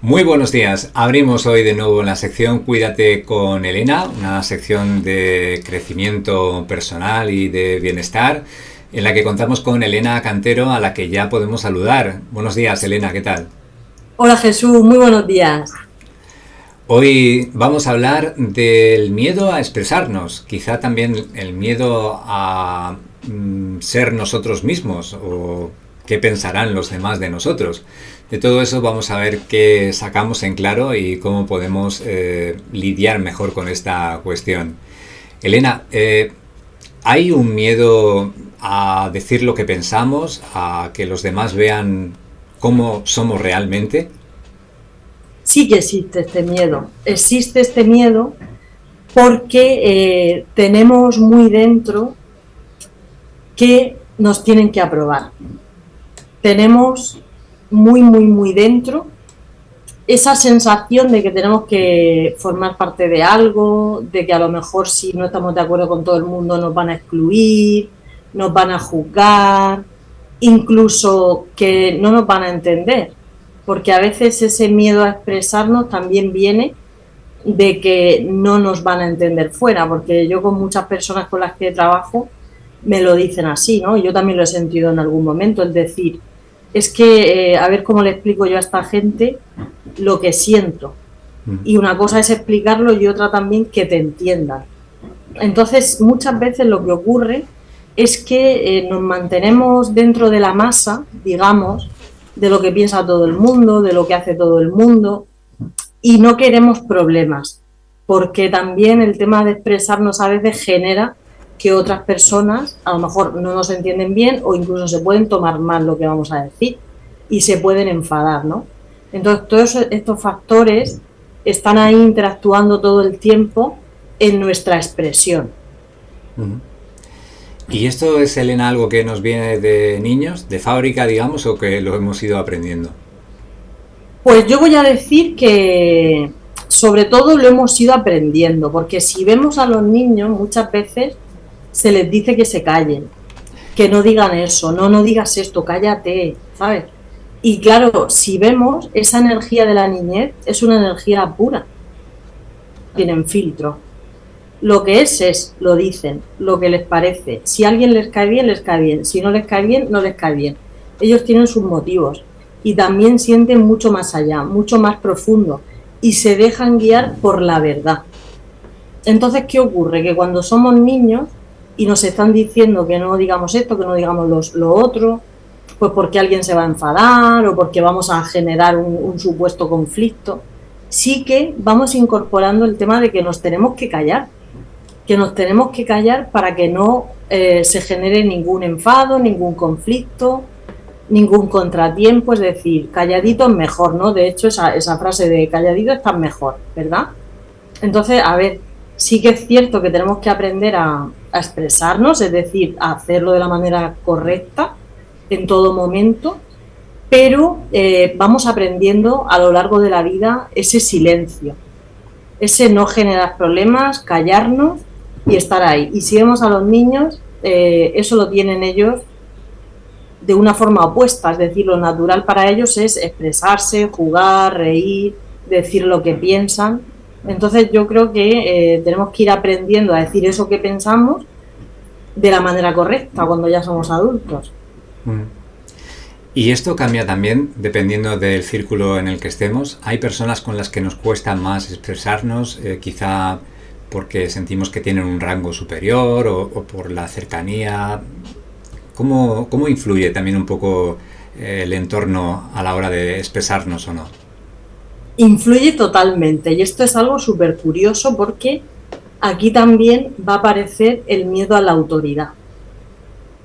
Muy buenos días. Abrimos hoy de nuevo la sección Cuídate con Elena, una sección de crecimiento personal y de bienestar, en la que contamos con Elena Cantero, a la que ya podemos saludar. Buenos días, Elena, ¿qué tal? Hola Jesús, muy buenos días. Hoy vamos a hablar del miedo a expresarnos, quizá también el miedo a ser nosotros mismos o qué pensarán los demás de nosotros. De todo eso vamos a ver qué sacamos en claro y cómo podemos lidiar mejor con esta cuestión. Elena, ¿hay un miedo a decir lo que pensamos, a que los demás vean cómo somos realmente? Sí que existe este miedo. Existe este miedo porque tenemos muy dentro que nos tienen que aprobar. Tenemos muy dentro esa sensación de que tenemos que formar parte de algo, de que a lo mejor si no estamos de acuerdo con todo el mundo nos van a excluir, nos van a juzgar, incluso que no nos van a entender, porque a veces ese miedo a expresarnos también viene de que no nos van a entender fuera, porque yo con muchas personas con las que trabajo me lo dicen así, ¿no? Yo también lo he sentido en algún momento, es decir, es que a ver cómo le explico yo a esta gente lo que siento. Y una cosa es explicarlo y otra también que te entiendan. Entonces, muchas veces lo que ocurre es que nos mantenemos dentro de la masa, digamos, de lo que piensa todo el mundo, de lo que hace todo el mundo, y no queremos problemas, porque también el tema de expresarnos a veces genera que otras personas a lo mejor no nos entienden bien o incluso se pueden tomar mal lo que vamos a decir y se pueden enfadar, ¿no? Entonces, todos estos factores están ahí interactuando todo el tiempo en nuestra expresión. ¿Y esto es, Elena, algo que nos viene de niños, de fábrica, digamos, o que lo hemos ido aprendiendo? Pues yo voy a decir que sobre todo lo hemos ido aprendiendo, porque si vemos a los niños muchas veces se les dice que se callen, que no digan eso, no digas esto, cállate, ¿sabes? Y claro, si vemos, esa energía de la niñez es una energía pura, tienen filtro. Lo que es, lo dicen, lo que les parece. Si a alguien les cae bien, les cae bien. Si no les cae bien, no les cae bien. Ellos tienen sus motivos y también sienten mucho más allá, mucho más profundo y se dejan guiar por la verdad. Entonces, ¿qué ocurre? Que cuando somos niños y nos están diciendo que no digamos esto, que no digamos lo otro, pues porque alguien se va a enfadar o porque vamos a generar un supuesto conflicto, sí que vamos incorporando el tema de que nos tenemos que callar para que no se genere ningún enfado, ningún conflicto, ningún contratiempo, es decir, calladito es mejor, ¿no? De hecho, esa frase de calladito está mejor, ¿verdad? Entonces, a ver, sí que es cierto que tenemos que aprender a expresarnos, es decir, a hacerlo de la manera correcta en todo momento, pero vamos aprendiendo a lo largo de la vida ese silencio, ese no generar problemas, callarnos y estar ahí. Y si vemos a los niños, eso lo tienen ellos de una forma opuesta, es decir, lo natural para ellos es expresarse, jugar, reír, decir lo que piensan. Entonces yo creo que tenemos que ir aprendiendo a decir eso que pensamos de la manera correcta cuando ya somos adultos. Y esto cambia también dependiendo del círculo en el que estemos. Hay personas con las que nos cuesta más expresarnos, quizá porque sentimos que tienen un rango superior o por la cercanía. ¿Cómo influye también un poco el entorno a la hora de expresarnos o no? Influye totalmente y esto es algo súper curioso porque aquí también va a aparecer el miedo a la autoridad.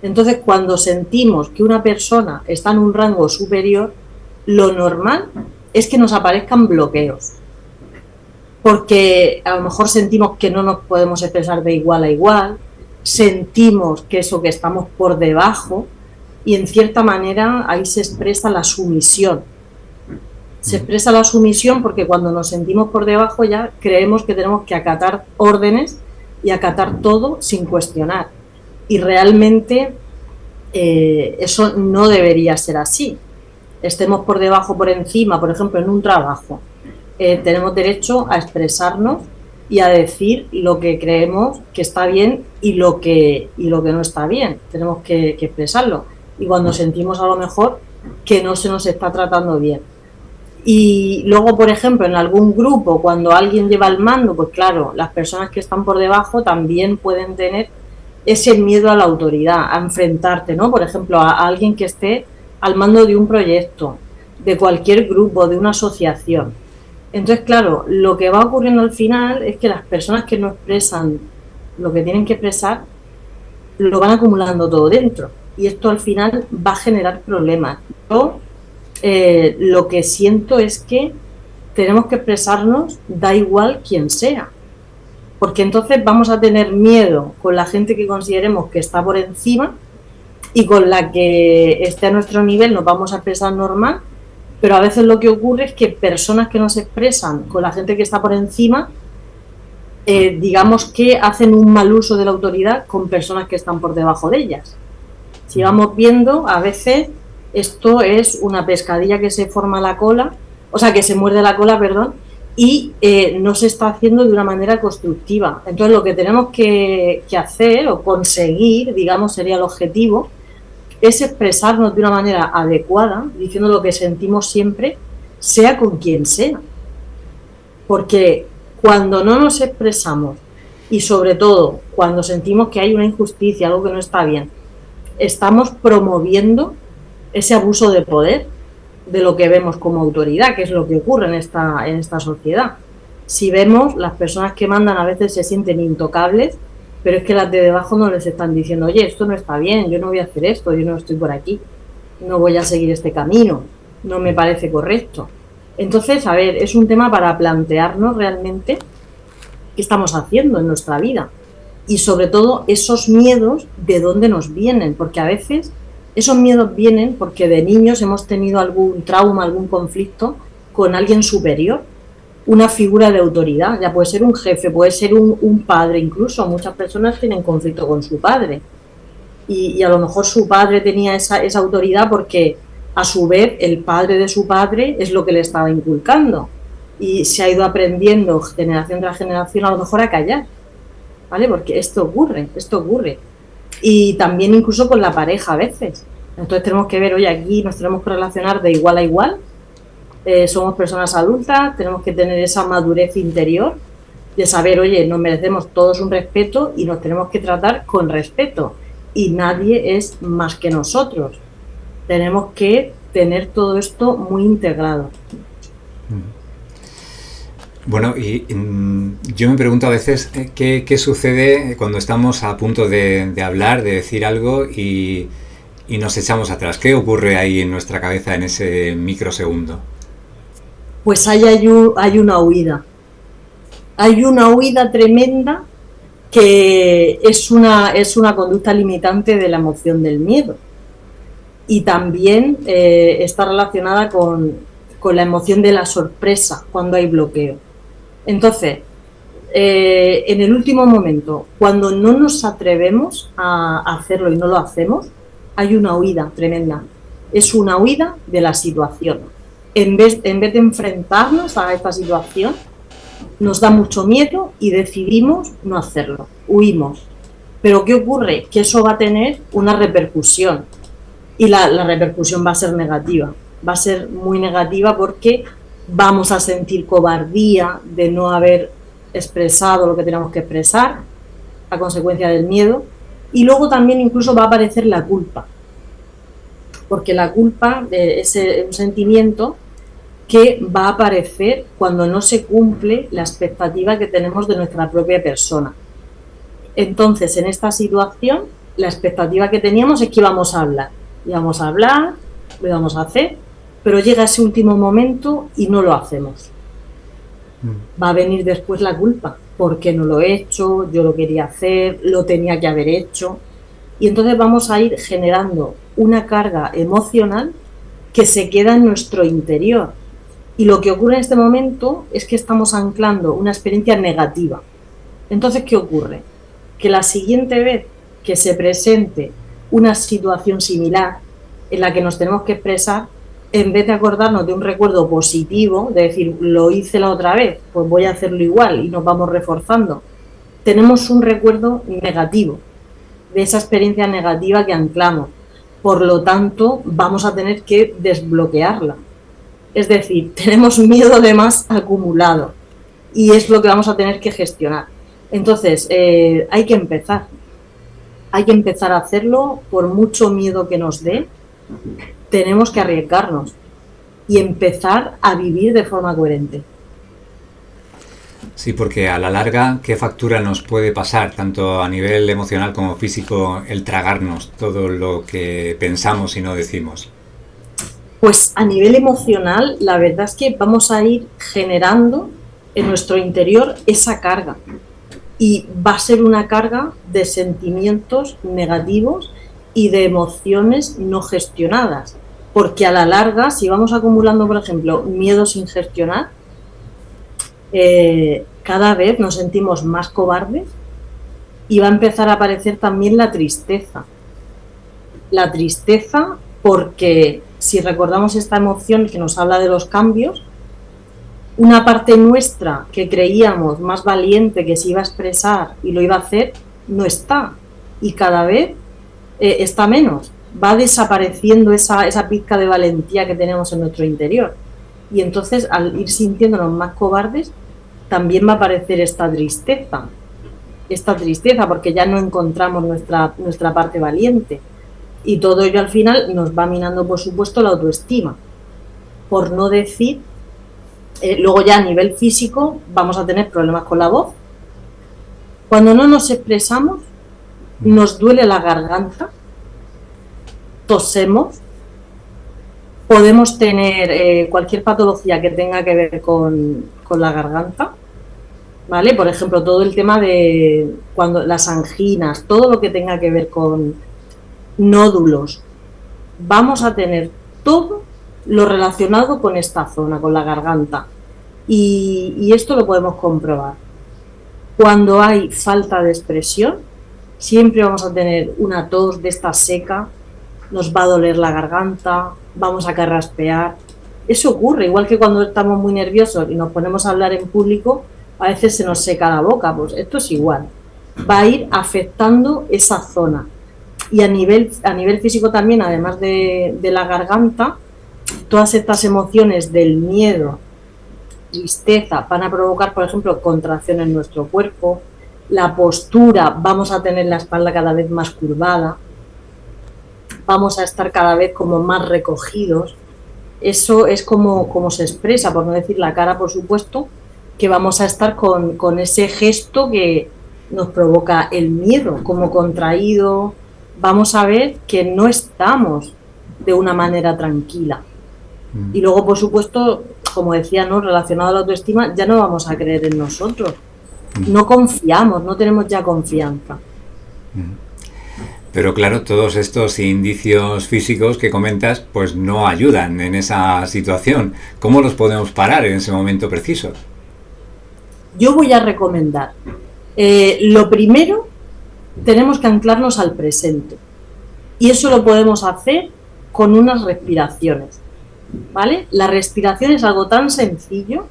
Entonces, cuando sentimos que una persona está en un rango superior, lo normal es que nos aparezcan bloqueos, porque a lo mejor sentimos que no nos podemos expresar de igual a igual, sentimos que eso que estamos por debajo y en cierta manera ahí se expresa la sumisión. Se expresa la sumisión porque cuando nos sentimos por debajo ya creemos que tenemos que acatar órdenes y acatar todo sin cuestionar. Y realmente eso no debería ser así. estemos por debajo, por encima, por ejemplo, en un trabajo, tenemos derecho a expresarnos y a decir lo que creemos que está bien y lo que no está bien. Tenemos que expresarlo. Y cuando sentimos a lo mejor que no se nos está tratando bien. Y luego, por ejemplo, en algún grupo, cuando alguien lleva el mando, pues claro, las personas que están por debajo también pueden tener ese miedo a la autoridad, a enfrentarte, ¿no? Por ejemplo, a alguien que esté al mando de un proyecto, de cualquier grupo, de una asociación. Entonces, claro, lo que va ocurriendo al final es que las personas que no expresan lo que tienen que expresar, lo van acumulando todo dentro. Y esto al final va a generar problemas. Yo lo que siento es que tenemos que expresarnos, da igual quién sea. Porque entonces vamos a tener miedo con la gente que consideremos que está por encima y con la que esté a nuestro nivel nos vamos a expresar normal, pero a veces lo que ocurre es que personas que no se expresan con la gente que está por encima, digamos que hacen un mal uso de la autoridad con personas que están por debajo de ellas. Si vamos viendo, a veces esto es una pescadilla que se forma la cola, o sea, que se muerde la cola, perdón, y no se está haciendo de una manera constructiva. Entonces, lo que tenemos que hacer o conseguir, digamos, sería el objetivo, es expresarnos de una manera adecuada, diciendo lo que sentimos siempre, sea con quien sea. Porque cuando no nos expresamos y sobre todo cuando sentimos que hay una injusticia, algo que no está bien, estamos promoviendo ese abuso de poder de lo que vemos como autoridad, que es lo que ocurre en esta sociedad. Si vemos, las personas que mandan a veces se sienten intocables, pero es que las de debajo no les están diciendo, oye, esto no está bien, yo no voy a hacer esto, yo no estoy por aquí, no voy a seguir este camino, no me parece correcto. Entonces, a ver, es un tema para plantearnos realmente qué estamos haciendo en nuestra vida y sobre todo esos miedos de dónde nos vienen, porque a veces esos miedos vienen porque de niños hemos tenido algún trauma, algún conflicto con alguien superior, una figura de autoridad, ya puede ser un jefe, puede ser un padre, incluso muchas personas tienen conflicto con su padre y a lo mejor su padre tenía esa autoridad porque a su vez el padre de su padre es lo que le estaba inculcando y se ha ido aprendiendo generación tras generación a lo mejor a callar, ¿vale? Porque esto ocurre. Y también incluso con la pareja a veces. Entonces tenemos que ver, oye, aquí nos tenemos que relacionar de igual a igual, somos personas adultas, tenemos que tener esa madurez interior de saber, oye, nos merecemos todos un respeto y nos tenemos que tratar con respeto y nadie es más que nosotros. Tenemos que tener todo esto muy integrado. Bueno, y yo me pregunto a veces qué sucede cuando estamos a punto de hablar, de decir algo y nos echamos atrás. ¿Qué ocurre ahí en nuestra cabeza en ese microsegundo? Pues hay una huida. Hay una huida tremenda que es una conducta limitante de la emoción del miedo. Y también está relacionada con la emoción de la sorpresa cuando hay bloqueo. Entonces, en el último momento, cuando no nos atrevemos a hacerlo y no lo hacemos, hay una huida tremenda. Es una huida de la situación. En vez de enfrentarnos a esta situación, nos da mucho miedo y decidimos no hacerlo, huimos. Pero ¿qué ocurre? Que eso va a tener una repercusión y la repercusión va a ser negativa. Va a ser muy negativa porque vamos a sentir cobardía de no haber expresado lo que tenemos que expresar a consecuencia del miedo y luego también incluso va a aparecer la culpa, porque la culpa es un sentimiento que va a aparecer cuando no se cumple la expectativa que tenemos de nuestra propia persona. Entonces, en esta situación, la expectativa que teníamos es que íbamos a hablar, lo íbamos a hacer, pero llega ese último momento y no lo hacemos. Va a venir después la culpa, porque no lo he hecho, yo lo quería hacer, lo tenía que haber hecho, y entonces vamos a ir generando una carga emocional que se queda en nuestro interior. Y lo que ocurre en este momento es que estamos anclando una experiencia negativa. Entonces, ¿qué ocurre? Que la siguiente vez que se presente una situación similar en la que nos tenemos que expresar, en vez de acordarnos de un recuerdo positivo, de decir, lo hice la otra vez, pues voy a hacerlo igual y nos vamos reforzando, tenemos un recuerdo negativo, de esa experiencia negativa que anclamos. Por lo tanto, vamos a tener que desbloquearla. Es decir, tenemos miedo de más acumulado y es lo que vamos a tener que gestionar. Entonces, hay que empezar. Hay que empezar a hacerlo, por mucho miedo que nos dé, tenemos que arriesgarnos y empezar a vivir de forma coherente. Sí, porque a la larga, ¿qué factura nos puede pasar, tanto a nivel emocional como físico, el tragarnos todo lo que pensamos y no decimos? Pues a nivel emocional, la verdad es que vamos a ir generando en nuestro interior esa carga. Y va a ser una carga de sentimientos negativos y de emociones no gestionadas. Porque a la larga, si vamos acumulando, por ejemplo, miedo sin gestionar, cada vez nos sentimos más cobardes y va a empezar a aparecer también la tristeza. La tristeza porque, si recordamos esta emoción que nos habla de los cambios, una parte nuestra que creíamos más valiente, que se iba a expresar y lo iba a hacer, no está. Y cada vez está menos. Va desapareciendo esa pizca de valentía que tenemos en nuestro interior. Y entonces, al ir sintiéndonos más cobardes, también va a aparecer esta tristeza. Esta tristeza, porque ya no encontramos nuestra parte valiente. Y todo ello al final nos va minando, por supuesto, la autoestima. Por no decir, luego ya a nivel físico vamos a tener problemas con la voz. Cuando no nos expresamos, nos duele la garganta, tosemos, podemos tener cualquier patología que tenga que ver con la garganta, ¿vale? Por ejemplo, todo el tema de cuando las anginas, todo lo que tenga que ver con nódulos, vamos a tener todo lo relacionado con esta zona, con la garganta. Y esto lo podemos comprobar. Cuando hay falta de expresión, siempre vamos a tener una tos de esta seca, nos va a doler la garganta, vamos a carraspear. Eso ocurre, igual que cuando estamos muy nerviosos y nos ponemos a hablar en público, a veces se nos seca la boca, pues esto es igual. Va a ir afectando esa zona. Y a nivel físico también, además de la garganta, todas estas emociones del miedo, tristeza, van a provocar, por ejemplo, contracción en nuestro cuerpo. La postura, vamos a tener la espalda cada vez más curvada, vamos a estar cada vez como más recogidos. Eso es como se expresa, por no decir la cara, por supuesto, que vamos a estar con ese gesto que nos provoca el miedo, como contraído. Vamos a ver que no estamos de una manera tranquila. Y luego, por supuesto, como decía, ¿no?, relacionado a la autoestima, ya no vamos a creer en nosotros. No confiamos, no tenemos ya confianza. Pero claro, todos estos indicios físicos que comentas, pues no ayudan en esa situación. ¿Cómo los podemos parar en ese momento preciso? Yo voy a recomendar, lo primero, tenemos que anclarnos al presente. Y eso lo podemos hacer con unas respiraciones, ¿vale? La respiración es algo tan sencillo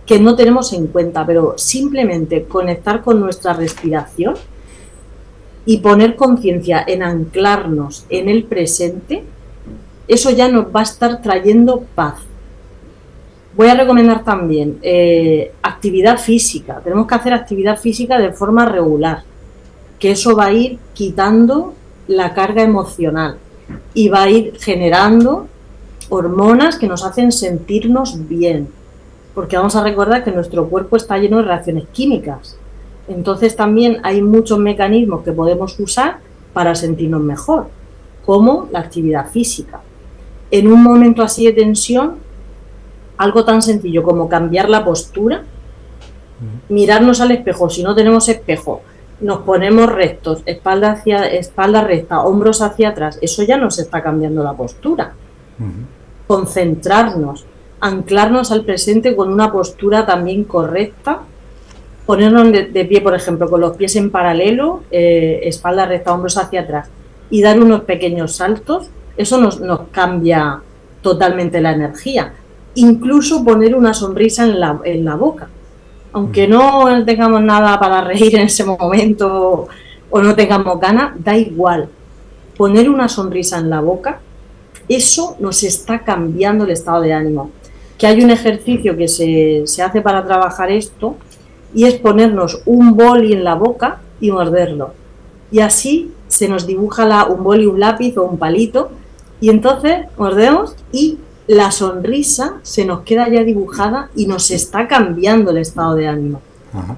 que no tenemos en cuenta, pero simplemente conectar con nuestra respiración y poner conciencia en anclarnos en el presente, eso ya nos va a estar trayendo paz. Voy a recomendar también actividad física. Tenemos que hacer actividad física de forma regular, que eso va a ir quitando la carga emocional y va a ir generando hormonas que nos hacen sentirnos bien, porque vamos a recordar que nuestro cuerpo está lleno de reacciones químicas. Entonces también hay muchos mecanismos que podemos usar para sentirnos mejor, como la actividad física. En un momento así de tensión, algo tan sencillo como cambiar la postura, mirarnos al espejo. Si no tenemos espejo, nos ponemos rectos, espalda recta, hombros hacia atrás, eso ya nos está cambiando la postura. Concentrarnos, anclarnos al presente con una postura también correcta, ponernos de pie, por ejemplo, con los pies en paralelo, espalda recta, hombros hacia atrás, y dar unos pequeños saltos, eso nos cambia totalmente la energía. Incluso poner una sonrisa en la boca. Aunque no tengamos nada para reír en ese momento o no tengamos ganas, da igual. Poner una sonrisa en la boca, eso nos está cambiando el estado de ánimo. Que hay un ejercicio que se hace para trabajar esto y es ponernos un boli en la boca y morderlo. Y así se nos dibuja un boli, un lápiz o un palito y entonces mordemos y la sonrisa se nos queda ya dibujada y nos está cambiando el estado de ánimo. Ajá.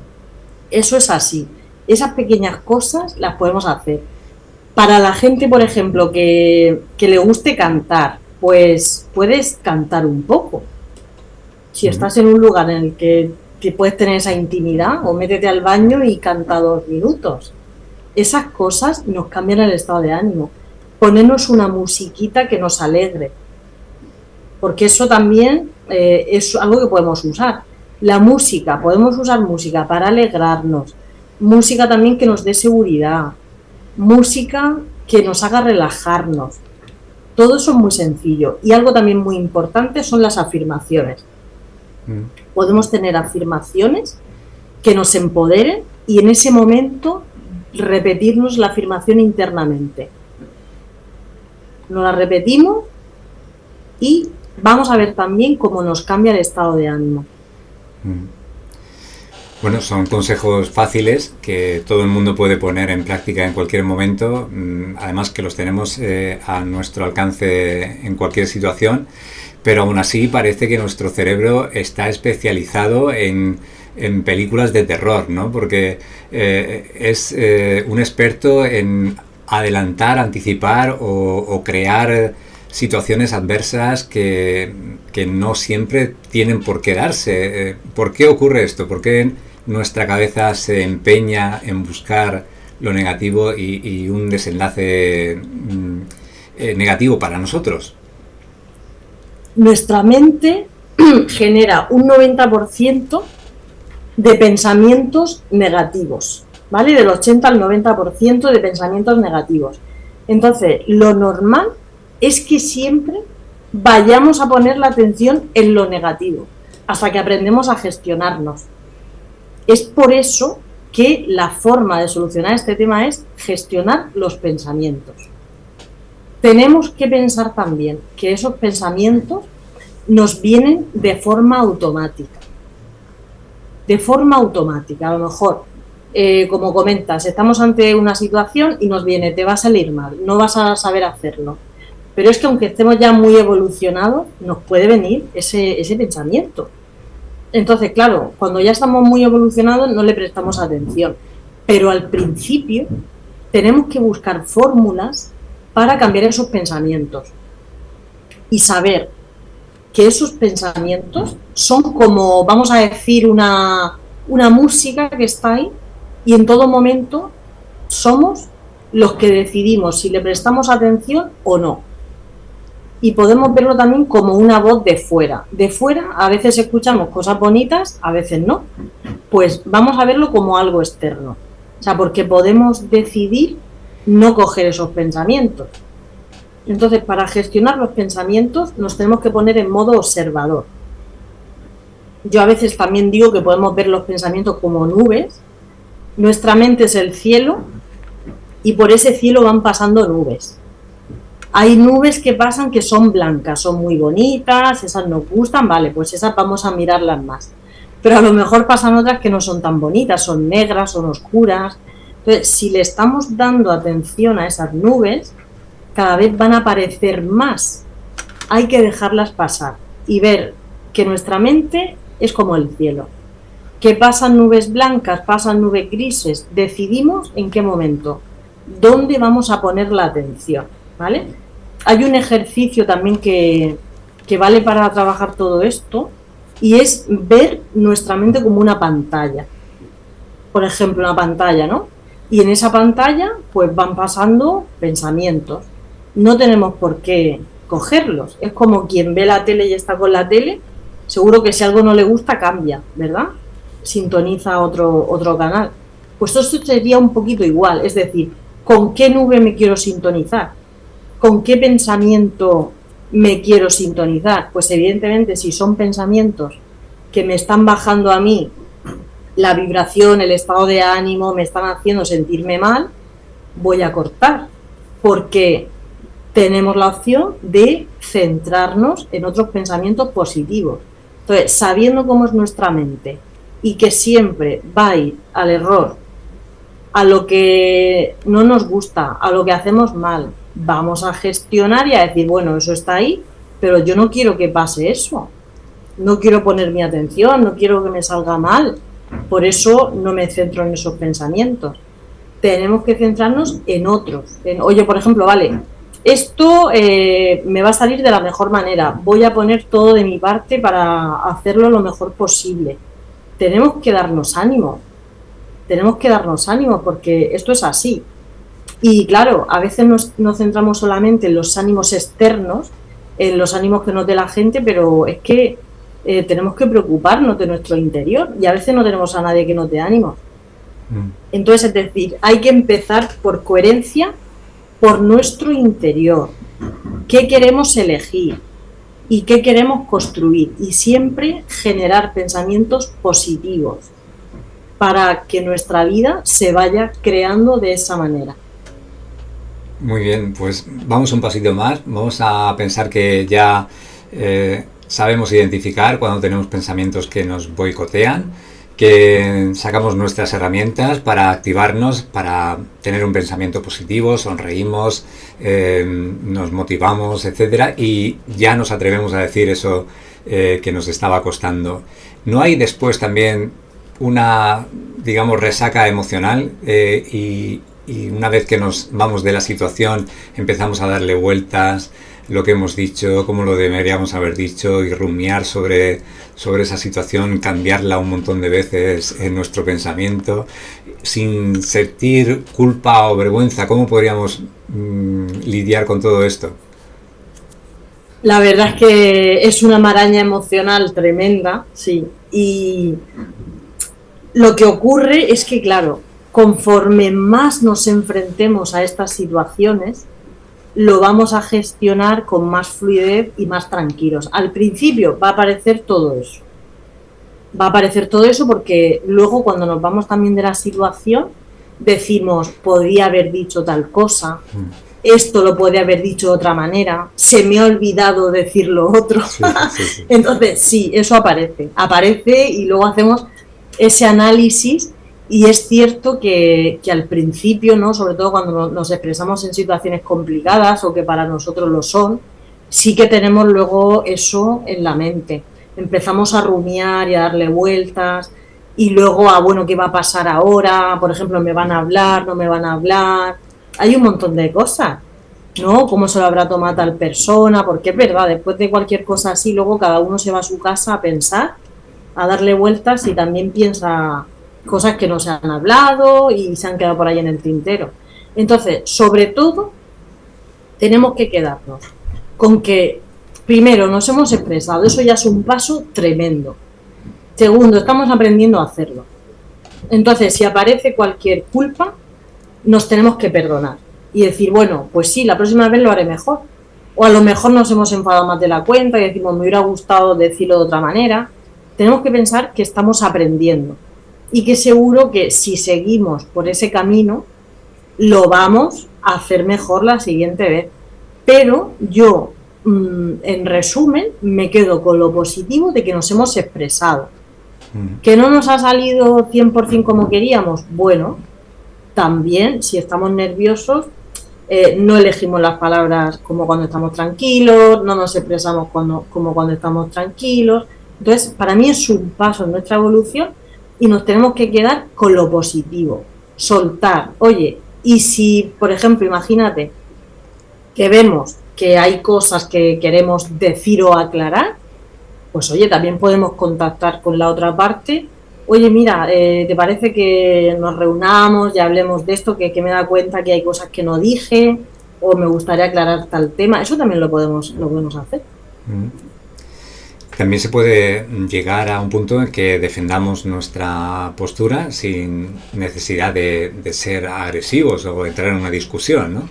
Eso es así. Esas pequeñas cosas las podemos hacer. Para la gente, por ejemplo, que le guste cantar, pues puedes cantar un poco. Si estás en un lugar en el que puedes tener esa intimidad, o métete al baño y canta 2 minutos. Esas cosas nos cambian el estado de ánimo. Ponernos una musiquita que nos alegre. Porque eso también es algo que podemos usar. La música, podemos usar música para alegrarnos. Música también que nos dé seguridad. Música que nos haga relajarnos. Todo eso es muy sencillo. Y algo también muy importante son las afirmaciones. Podemos tener afirmaciones que nos empoderen y en ese momento repetirnos la afirmación internamente. Nos la repetimos y vamos a ver también cómo nos cambia el estado de ánimo. Bueno, son consejos fáciles que todo el mundo puede poner en práctica en cualquier momento, además que los tenemos a nuestro alcance en cualquier situación, pero aún así parece que nuestro cerebro está especializado en películas de terror, ¿no? Porque es un experto en adelantar, anticipar o crear situaciones adversas que no siempre tienen por qué darse. ¿Por qué ocurre esto? ¿Por qué nuestra cabeza se empeña en buscar lo negativo y un desenlace negativo para nosotros? Nuestra mente genera un 90% de pensamientos negativos, ¿vale? Del 80 al 90% de pensamientos negativos. Entonces, lo normal es que siempre vayamos a poner la atención en lo negativo, hasta que aprendemos a gestionarnos. Es por eso que la forma de solucionar este tema es gestionar los pensamientos. Tenemos que pensar también que esos pensamientos nos vienen de forma automática. De forma automática, a lo mejor, como comentas, estamos ante una situación y nos viene, te va a salir mal, no vas a saber hacerlo. Pero es que aunque estemos ya muy evolucionados, nos puede venir ese pensamiento. Entonces, claro, cuando ya estamos muy evolucionados no le prestamos atención. Pero al principio tenemos que buscar fórmulas para cambiar esos pensamientos. Y saber que esos pensamientos son como, vamos a decir, una música que está ahí y en todo momento somos los que decidimos si le prestamos atención o no. Y podemos verlo también como una voz de fuera. De fuera a veces escuchamos cosas bonitas, a veces no. Pues vamos a verlo como algo externo. O sea, porque podemos decidir no coger esos pensamientos. Entonces, para gestionar los pensamientos nos tenemos que poner en modo observador. Yo a veces también digo que podemos ver los pensamientos como nubes. Nuestra mente es el cielo y por ese cielo van pasando nubes. Hay nubes que pasan que son blancas, son muy bonitas, esas nos gustan, vale, pues esas vamos a mirarlas más. Pero a lo mejor pasan otras que no son tan bonitas, son negras, son oscuras. Entonces, si le estamos dando atención a esas nubes, cada vez van a aparecer más. Hay que dejarlas pasar y ver que nuestra mente es como el cielo. Que pasan nubes blancas, pasan nubes grises, decidimos en qué momento, dónde vamos a poner la atención, ¿vale? Hay un ejercicio también que vale para trabajar todo esto y es ver nuestra mente como una pantalla. Por ejemplo, una pantalla, ¿no? Y en esa pantalla pues van pasando pensamientos. No tenemos por qué cogerlos. Es como quien ve la tele y está con la tele, seguro que si algo no le gusta cambia, ¿verdad? Sintoniza otro canal. Pues esto sería un poquito igual, es decir, ¿con qué nube me quiero sintonizar? ¿Con qué pensamiento me quiero sintonizar? Pues evidentemente si son pensamientos que me están bajando a mí la vibración, el estado de ánimo, me están haciendo sentirme mal, voy a cortar, porque tenemos la opción de centrarnos en otros pensamientos positivos. Entonces, sabiendo cómo es nuestra mente y que siempre va a ir al error, a lo que no nos gusta, a lo que hacemos mal, vamos a gestionar y a decir, bueno, eso está ahí, pero yo no quiero que pase eso. No quiero poner mi atención, no quiero que me salga mal. Por eso no me centro en esos pensamientos. Tenemos que centrarnos en otros. Oye, por ejemplo, vale, esto me va a salir de la mejor manera. Voy a poner todo de mi parte para hacerlo lo mejor posible. Tenemos que darnos ánimo. Tenemos que darnos ánimo porque esto es así. Y claro, a veces nos centramos solamente en los ánimos externos, en los ánimos que nos dé la gente, pero es que tenemos que preocuparnos de nuestro interior y a veces no tenemos a nadie que nos dé ánimo. Entonces, es decir, hay que empezar por coherencia, por nuestro interior. ¿Qué queremos elegir? ¿Y qué queremos construir? Y siempre generar pensamientos positivos para que nuestra vida se vaya creando de esa manera. Muy bien, pues vamos un pasito más. Vamos a pensar que ya sabemos identificar cuando tenemos pensamientos que nos boicotean, que sacamos nuestras herramientas para activarnos, para tener un pensamiento positivo, sonreímos, nos motivamos, etcétera, y ya nos atrevemos a decir eso que nos estaba costando. ¿No hay después también una, digamos, resaca emocional y una vez que nos vamos de la situación empezamos a darle vueltas, lo que hemos dicho, cómo lo deberíamos haber dicho y rumiar sobre esa situación, cambiarla un montón de veces en nuestro pensamiento, sin sentir culpa o vergüenza? ¿Cómo podríamos lidiar con todo esto? La verdad es que es una maraña emocional tremenda, sí. Y lo que ocurre es que, claro, conforme más nos enfrentemos a estas situaciones, lo vamos a gestionar con más fluidez y más tranquilos. Al principio va a aparecer todo eso. Va a aparecer todo eso porque luego cuando nos vamos también de la situación decimos, podría haber dicho tal cosa, esto lo podría haber dicho de otra manera, se me ha olvidado decir lo otro. Sí. Entonces, sí, eso aparece y luego hacemos ese análisis. Y es cierto que al principio, ¿no?, sobre todo cuando nos expresamos en situaciones complicadas o que para nosotros lo son, sí que tenemos luego eso en la mente. Empezamos a rumiar y a darle vueltas y luego bueno, ¿qué va a pasar ahora? Por ejemplo, ¿me van a hablar? ¿No me van a hablar? Hay un montón de cosas, ¿no? ¿Cómo se lo habrá tomado tal persona? Porque es verdad, después de cualquier cosa así, luego cada uno se va a su casa a pensar, a darle vueltas y también piensa cosas que no se han hablado y se han quedado por ahí en el tintero. Entonces, sobre todo, tenemos que quedarnos con que, primero, nos hemos expresado, eso ya es un paso tremendo. Segundo, estamos aprendiendo a hacerlo. Entonces, si aparece cualquier culpa, nos tenemos que perdonar y decir, bueno, pues sí, la próxima vez lo haré mejor. O a lo mejor nos hemos enfadado más de la cuenta y decimos, me hubiera gustado decirlo de otra manera. Tenemos que pensar que estamos aprendiendo. Y que seguro que si seguimos por ese camino, lo vamos a hacer mejor la siguiente vez. Pero yo, en resumen, me quedo con lo positivo de que nos hemos expresado. ¿Que no nos ha salido 100% como queríamos? Bueno, también, si estamos nerviosos, no elegimos las palabras como cuando estamos tranquilos, no nos expresamos como cuando estamos tranquilos. Entonces, para mí es un paso en nuestra evolución. Y nos tenemos que quedar con lo positivo, soltar. Oye, y si, por ejemplo, imagínate que vemos que hay cosas que queremos decir o aclarar, pues oye, también podemos contactar con la otra parte. Oye, mira, ¿te parece que nos reunamos y hablemos de esto? Que me da cuenta que hay cosas que no dije o me gustaría aclarar tal tema. Eso también lo podemos hacer. También se puede llegar a un punto en que defendamos nuestra postura sin necesidad de ser agresivos o entrar en una discusión, ¿no?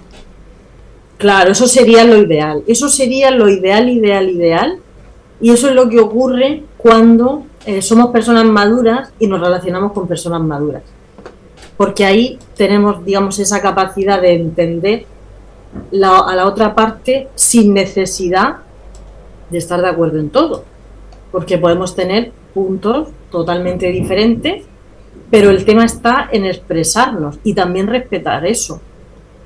Claro, eso sería lo ideal. Eso sería lo ideal, ideal, ideal. Y eso es lo que ocurre cuando somos personas maduras y nos relacionamos con personas maduras. Porque ahí tenemos, digamos, esa capacidad de entender a la otra parte sin necesidad de estar de acuerdo en todo. Porque podemos tener puntos totalmente diferentes, pero el tema está en expresarnos y también respetar eso.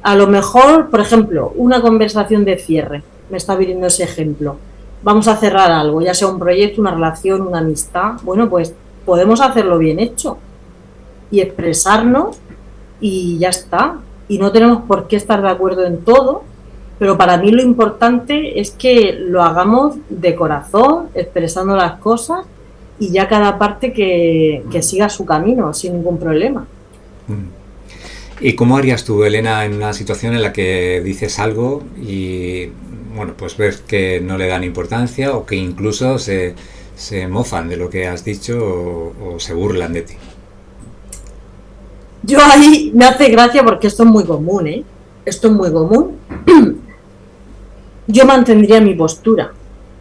A lo mejor, por ejemplo, una conversación de cierre, me está viniendo ese ejemplo. Vamos a cerrar algo, ya sea un proyecto, una relación, una amistad. Bueno, pues podemos hacerlo bien hecho y expresarnos y ya está. Y no tenemos por qué estar de acuerdo en todo, pero para mí lo importante es que lo hagamos de corazón, expresando las cosas y ya cada parte que siga su camino sin ningún problema. ¿Y cómo harías tú, Elena, en una situación en la que dices algo y, bueno, pues ves que no le dan importancia o que incluso se mofan de lo que has dicho o se burlan de ti? Yo ahí me hace gracia porque esto es muy común, ¿eh? Esto es muy común. Yo mantendría mi postura.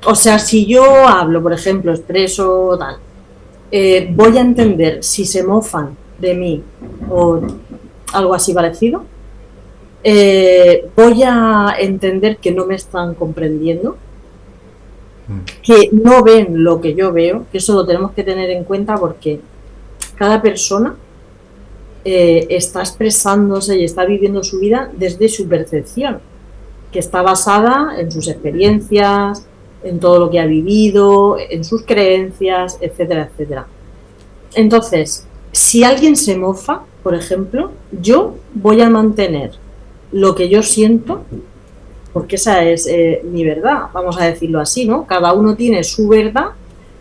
O sea, si yo hablo, por ejemplo, expreso tal, voy a entender si se mofan de mí o algo así parecido. Voy a entender que no me están comprendiendo, que no ven lo que yo veo, que eso lo tenemos que tener en cuenta porque cada persona está expresándose y está viviendo su vida desde su percepción, que está basada en sus experiencias, en todo lo que ha vivido, en sus creencias, etcétera, etcétera. Entonces, si alguien se mofa, por ejemplo, yo voy a mantener lo que yo siento, porque esa es mi verdad, vamos a decirlo así, ¿no? Cada uno tiene su verdad.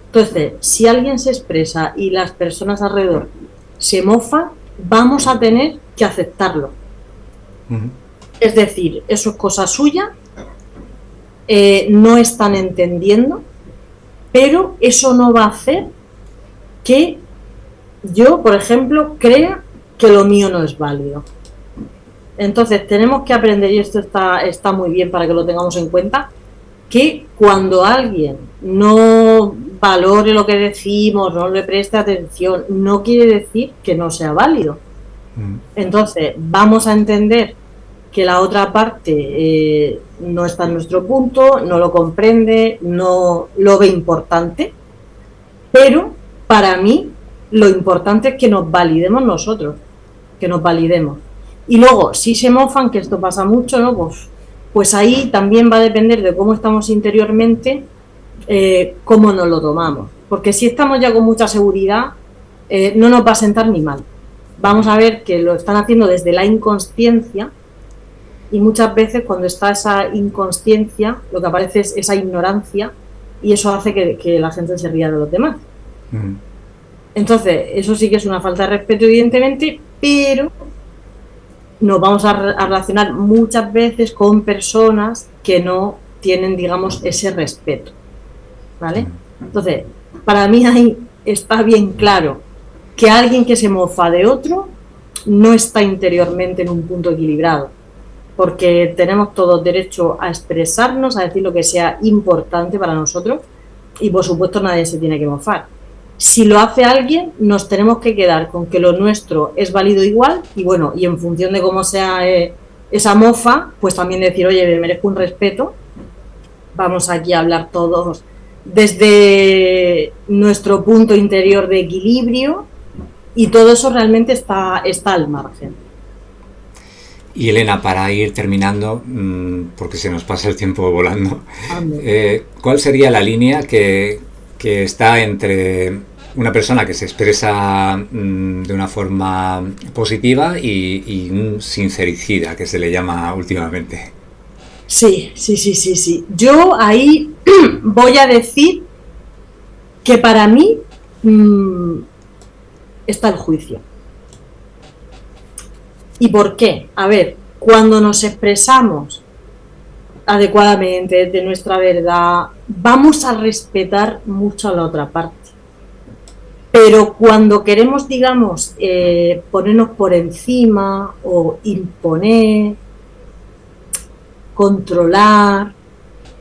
Entonces, si alguien se expresa y las personas alrededor se mofan, vamos a tener que aceptarlo. Es decir, eso es cosa suya, no están entendiendo, pero eso no va a hacer que yo, por ejemplo, crea que lo mío no es válido. Entonces tenemos que aprender, y esto está muy bien para que lo tengamos en cuenta, que cuando alguien no valore lo que decimos, no le preste atención, no quiere decir que no sea válido. Entonces vamos a entender que la otra parte no está en nuestro punto, no lo comprende, no lo ve importante, pero para mí lo importante es que nos validemos nosotros, que nos validemos. Y luego, si se mofan, que esto pasa mucho, ¿no? Pues ahí también va a depender de cómo estamos interiormente, cómo nos lo tomamos. Porque si estamos ya con mucha seguridad, no nos va a sentar ni mal. Vamos a ver que lo están haciendo desde la inconsciencia y muchas veces cuando está esa inconsciencia, lo que aparece es esa ignorancia y eso hace que la gente se ría de los demás. Entonces, eso sí que es una falta de respeto, evidentemente, pero nos vamos a relacionar muchas veces con personas que no tienen, digamos, ese respeto, ¿vale? Entonces, para mí ahí está bien claro que alguien que se mofa de otro no está interiormente en un punto equilibrado, porque tenemos todos derecho a expresarnos, a decir lo que sea importante para nosotros y, por supuesto, nadie se tiene que mofar. Si lo hace alguien, nos tenemos que quedar con que lo nuestro es válido igual y bueno, y en función de cómo sea esa mofa, pues también decir, oye, me merezco un respeto, vamos aquí a hablar todos desde nuestro punto interior de equilibrio y todo eso realmente está al margen. Y Elena, para ir terminando, porque se nos pasa el tiempo volando, ¿cuál sería la línea que está entre una persona que se expresa de una forma positiva y un sincericida, que se le llama últimamente? Sí. Yo ahí voy a decir que para mí está el juicio. ¿Y por qué? A ver, cuando nos expresamos adecuadamente de nuestra verdad, vamos a respetar mucho a la otra parte. Pero cuando queremos, digamos, ponernos por encima o imponer, controlar,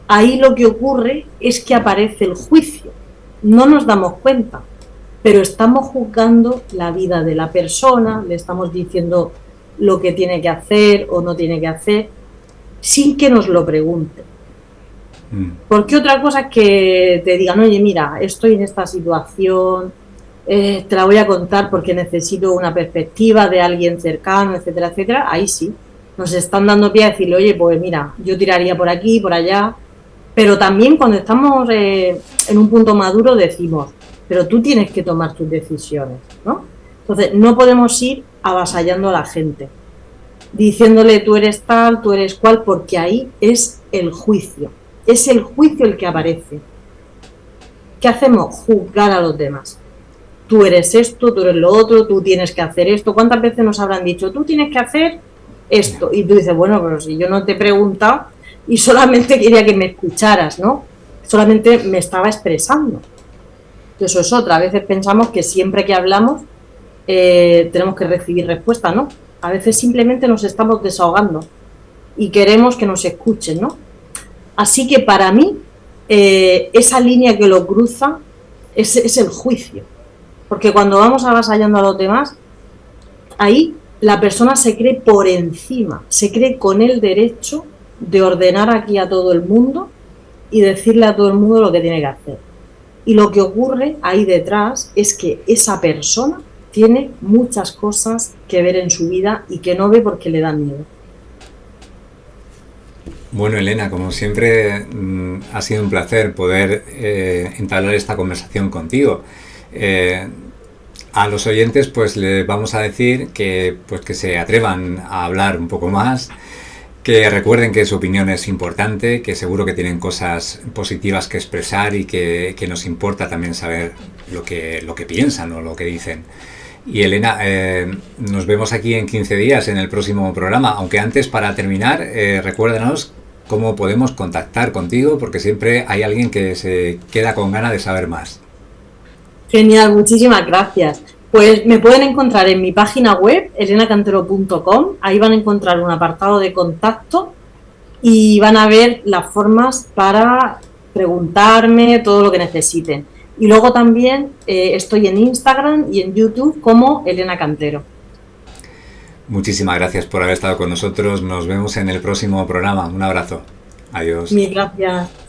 ahí lo que ocurre es que aparece el juicio. No nos damos cuenta, pero estamos juzgando la vida de la persona, le estamos diciendo lo que tiene que hacer o no tiene que hacer, sin que nos lo pregunte. Porque otra cosa es que te digan, oye, mira, estoy en esta situación, te la voy a contar porque necesito una perspectiva de alguien cercano, etcétera, etcétera. Ahí sí, nos están dando pie a decirle, oye, pues mira, yo tiraría por aquí, por allá. Pero también cuando estamos en un punto maduro decimos, pero tú tienes que tomar tus decisiones, ¿no? Entonces, no podemos ir avasallando a la gente, diciéndole tú eres tal, tú eres cual, porque ahí es el juicio el que aparece. ¿Qué hacemos? Juzgar a los demás. Tú eres esto, tú eres lo otro, tú tienes que hacer esto. ¿Cuántas veces nos habrán dicho, tú tienes que hacer esto? Y tú dices, bueno, pero si yo no te he preguntado y solamente quería que me escucharas, ¿no? Solamente me estaba expresando. Eso es otra. A veces pensamos que siempre que hablamos tenemos que recibir respuesta, ¿no? A veces simplemente nos estamos desahogando y queremos que nos escuchen, ¿no? Así que para mí, esa línea que lo cruza es el juicio. Porque cuando vamos avasallando a los demás, ahí la persona se cree por encima, se cree con el derecho de ordenar aquí a todo el mundo y decirle a todo el mundo lo que tiene que hacer. Y lo que ocurre ahí detrás es que esa persona tiene muchas cosas que ver en su vida y que no ve porque le da miedo. Bueno, Elena, como siempre, ha sido un placer poder entablar esta conversación contigo. A los oyentes, pues les vamos a decir que se atrevan a hablar un poco más, que recuerden que su opinión es importante, que seguro que tienen cosas positivas que expresar y que nos importa también saber lo que piensan o lo que dicen. Y Elena, nos vemos aquí en 15 días en el próximo programa, aunque antes, para terminar, recuérdanos cómo podemos contactar contigo, porque siempre hay alguien que se queda con ganas de saber más. Genial, muchísimas gracias. Pues me pueden encontrar en mi página web, elenacantero.com, ahí van a encontrar un apartado de contacto y van a ver las formas para preguntarme todo lo que necesiten. Y luego también estoy en Instagram y en YouTube como Elena Cantero. Muchísimas gracias por haber estado con nosotros. Nos vemos en el próximo programa. Un abrazo. Adiós. Mil gracias.